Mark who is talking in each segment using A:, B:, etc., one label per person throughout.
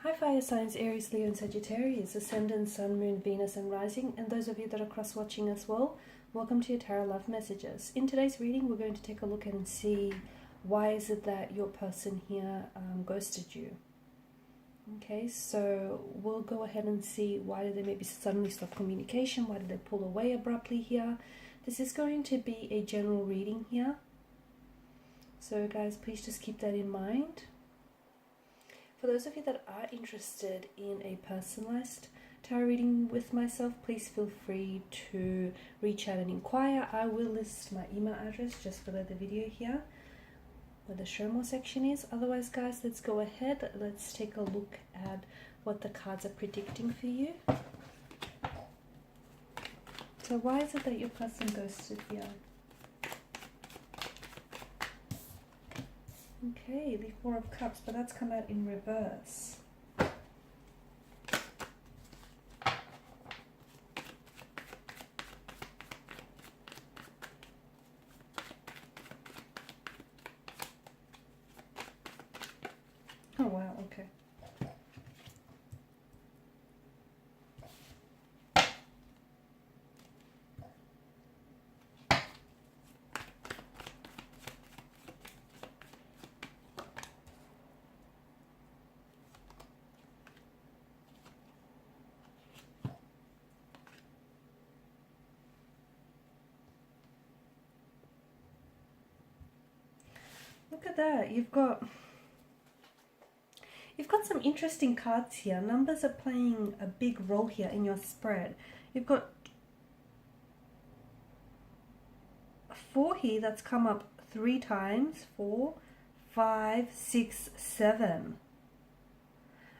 A: Hi fire signs, Aries, Leo and Sagittarius, Ascendant, Sun, Moon, Venus and Rising, and those of you that are cross-watching as well, welcome to your Tarot Love Messages. In today's reading, we're going to take a look and see why is it that your person here ghosted you. Okay, so we'll go ahead and see why did they maybe suddenly stop communication, why did they pull away abruptly here. This is going to be a general reading here, so guys, please just keep that in mind. For those of you that are interested in a personalized tarot reading with myself, please feel free to reach out and inquire. I will list my email address just below the video here, where the show more section is. Otherwise, guys, let's go ahead. Let's take a look at what the cards are predicting for you. So why is it that your person ghosted here? Okay, the Four of Cups, but that's come out in reverse. Oh wow, okay. Look at that. You've got some interesting cards here. Numbers are playing a big role here in your spread. You've got 4 here that's come up 3 times. 4, 5, 6, 7.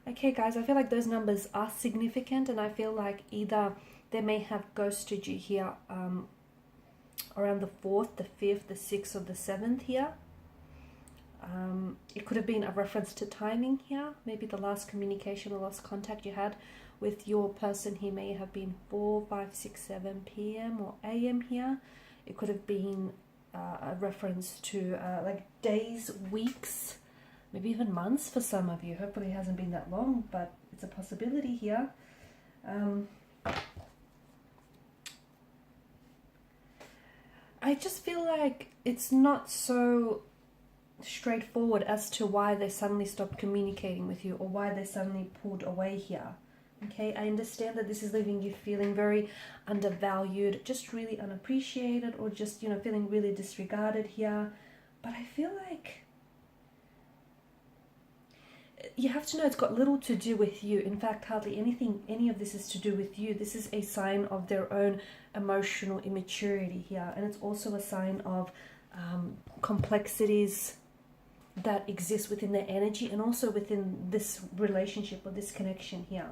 A: Okay, guys, I feel like those numbers are significant, and I feel like either they may have ghosted you here around the 4th, the 5th, the 6th, or the 7th here. It could have been a reference to timing here. Maybe the last communication or last contact you had with your person here may have been 4, 5, 6, 7 p.m. or a.m. here. It could have been a reference to like days, weeks, maybe even months for some of you. Hopefully it hasn't been that long, but it's a possibility here. I just feel like it's not so straightforward as to why they suddenly stopped communicating with you or why they suddenly pulled away here. Okay, I understand that this is leaving you feeling very undervalued, just really unappreciated, or just, you know, feeling really disregarded here. But I feel like you have to know it's got little to do with you. In fact, hardly any of this is to do with you. This is a sign of their own emotional immaturity here, and it's also a sign of complexities that exist within their energy and also within this relationship or this connection here.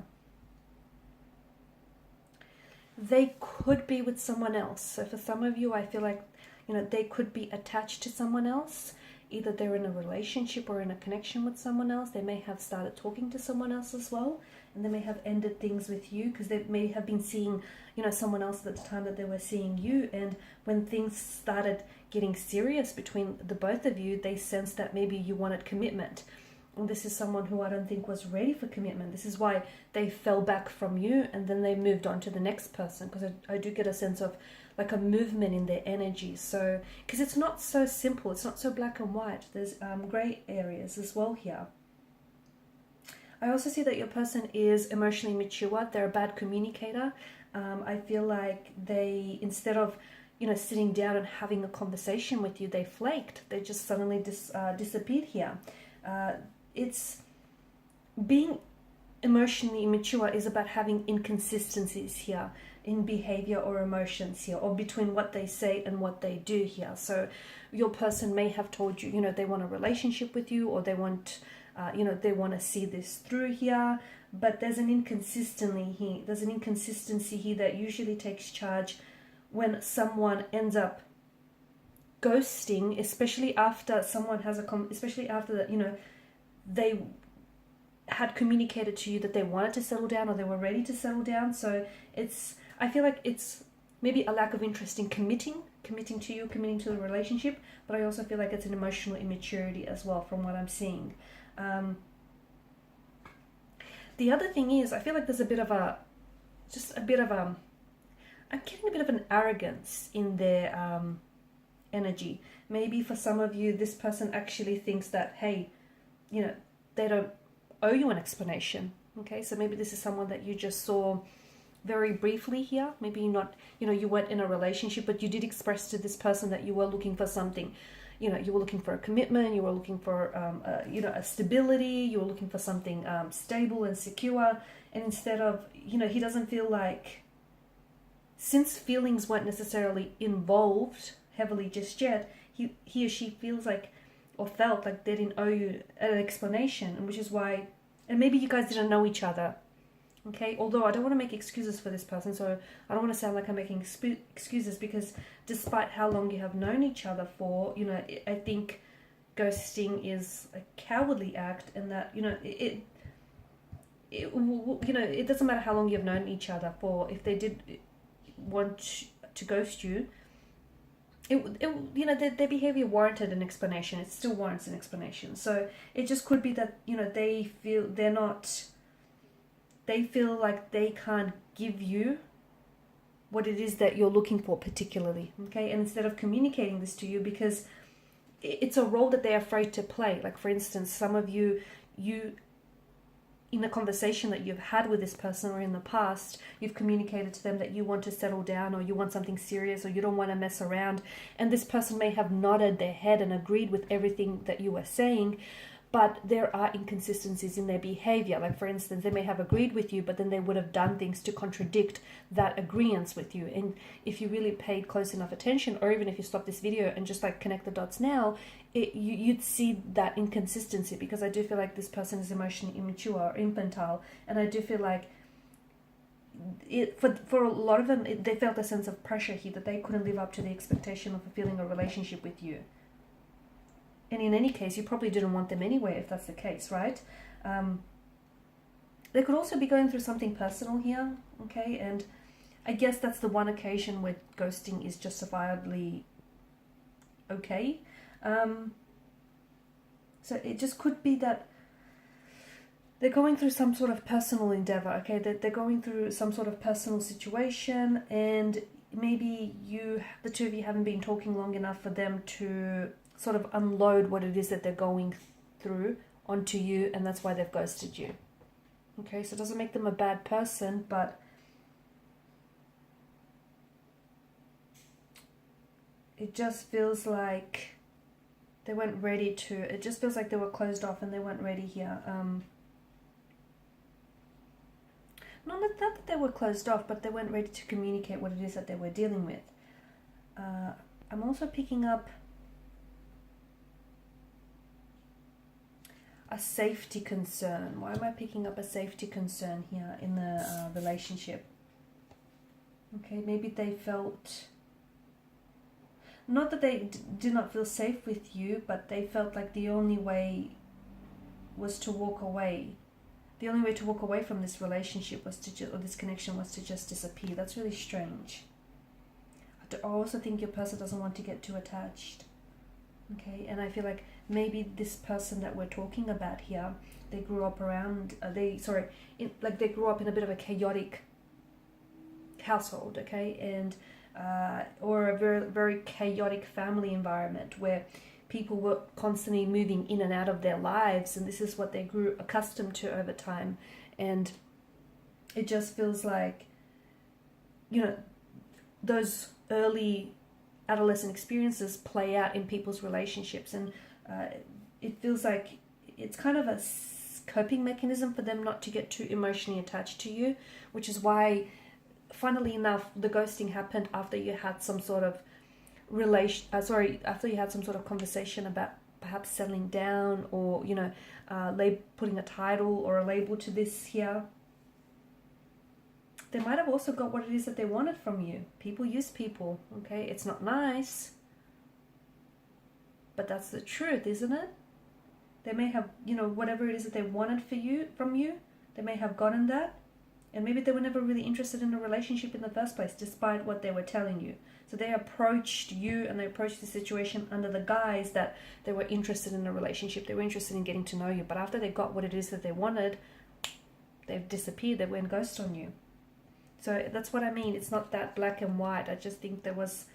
A: They could be with someone else. So for some of you, I feel like, you know, they could be attached to someone else. Either they're in a relationship or in a connection with someone else. They may have started talking to someone else as well, and they may have ended things with you because they may have been seeing, you know, someone else at the time that they were seeing you. And when things started getting serious between the both of you, they sensed that maybe you wanted commitment. And this is someone who I don't think was ready for commitment. This is why they fell back from you and then they moved on to the next person, because I do get a sense of like a movement in their energy. So, because it's not so simple, it's not so black and white. There's gray areas as well here. I also see that your person is emotionally mature. They're a bad communicator. I feel like they, instead of, you know, sitting down and having a conversation with you, they flaked. They just suddenly disappeared here. It's being emotionally immature is about having inconsistencies here in behavior or emotions here, or between what they say and what they do here. So your person may have told you, you know, they want a relationship with you, or they want, you know, they want to see this through here, but there's an inconsistency here. There's an inconsistency here that usually takes charge when someone ends up ghosting, especially after someone has especially after that, you know, they had communicated to you that they wanted to settle down or they were ready to settle down. So it's, I feel like it's maybe a lack of interest in committing to you, committing to the relationship, but I also feel like it's an emotional immaturity as well from what I'm seeing. The other thing is, I feel like there's a bit of a, I'm getting a bit of an arrogance in their energy. Maybe for some of you, this person actually thinks that, hey, you know, they don't owe you an explanation. Okay, so maybe this is someone that you just saw very briefly here. Maybe you're not, you know, you weren't in a relationship, but you did express to this person that you were looking for something. You know, you were looking for a commitment, you were looking for, you know, a stability, you were looking for something stable and secure. And instead of, you know, he doesn't feel like, since feelings weren't necessarily involved heavily just yet, he or she feels like, or felt like they didn't owe you an explanation, and which is why, and maybe you guys didn't know each other. Okay, although I don't want to make excuses for this person, so I don't want to sound like I'm making excuses, because despite how long you have known each other for, you know, I think ghosting is a cowardly act, and that, you know, it you know, it doesn't matter how long you've known each other for. If they did want to ghost you, it you know, their behavior warranted an explanation. It still warrants an explanation. So it just could be that, you know, they feel they feel like they can't give you what it is that you're looking for particularly, okay? And instead of communicating this to you, because it's a role that they're afraid to play. Like, for instance, some of you in a conversation that you've had with this person or in the past, you've communicated to them that you want to settle down, or you want something serious, or you don't want to mess around. And this person may have nodded their head and agreed with everything that you were saying, but there are inconsistencies in their behavior. Like, for instance, they may have agreed with you, but then they would have done things to contradict that agreement with you. And if you really paid close enough attention, or even if you stop this video and just like connect the dots now, you'd see that inconsistency, because I do feel like this person is emotionally immature or infantile. And I do feel like for a lot of them, they felt a sense of pressure here, that they couldn't live up to the expectation of fulfilling a relationship with you. And in any case, you probably didn't want them anyway, if that's the case, right? They could also be going through something personal here, okay? And I guess that's the one occasion where ghosting is justifiably okay. So it just could be that they're going through some sort of personal endeavor, okay? They're going through some sort of personal situation, and maybe the two of you haven't been talking long enough for them to sort of unload what it is that they're going through onto you, and that's why they've ghosted you. Okay, so it doesn't make them a bad person, but it just feels like they weren't ready to, it just feels like they were closed off and they weren't ready here. Not that they were closed off, but they weren't ready to communicate what it is that they were dealing with. I'm also picking up a safety concern. Why am I picking up a safety concern here in the relationship? Okay, maybe they felt, not that they did not feel safe with you, but they felt like the only way was to walk away. The only way to walk away from this relationship was to, or this connection was to just disappear. That's really strange. I also think your person doesn't want to get too attached. Okay, and I feel like maybe this person that we're talking about here, they grew up around, they grew up in a bit of a chaotic household, okay, and or a very, very chaotic family environment where people were constantly moving in and out of their lives, and this is what they grew accustomed to over time. And it just feels like, you know, those early adolescent experiences play out in people's relationships, and it feels like it's kind of a coping mechanism for them not to get too emotionally attached to you, which is why, funnily enough, the ghosting happened after you had some sort of after you had some sort of conversation about perhaps settling down, or, you know, putting a title or a label to this here. They might have also got what it is that they wanted from you. People use people, okay? It's not nice, but that's the truth, isn't it? They may have, you know, whatever it is that they wanted from you, they may have gotten that, and maybe they were never really interested in a relationship in the first place, despite what they were telling you. So they approached you, and they approached the situation under the guise that they were interested in a relationship. They were interested in getting to know you, but after they got what it is that they wanted, they've disappeared, they went ghost on you. So that's what I mean. It's not that black and white. I just think there was,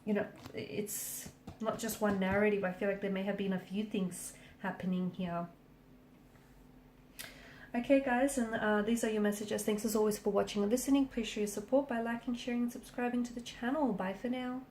A: you know, it's not just one narrative. I feel like there may have been a few things happening here. Okay, guys, and these are your messages. Thanks as always for watching and listening. Please show your support by liking, sharing, and subscribing to the channel. Bye for now.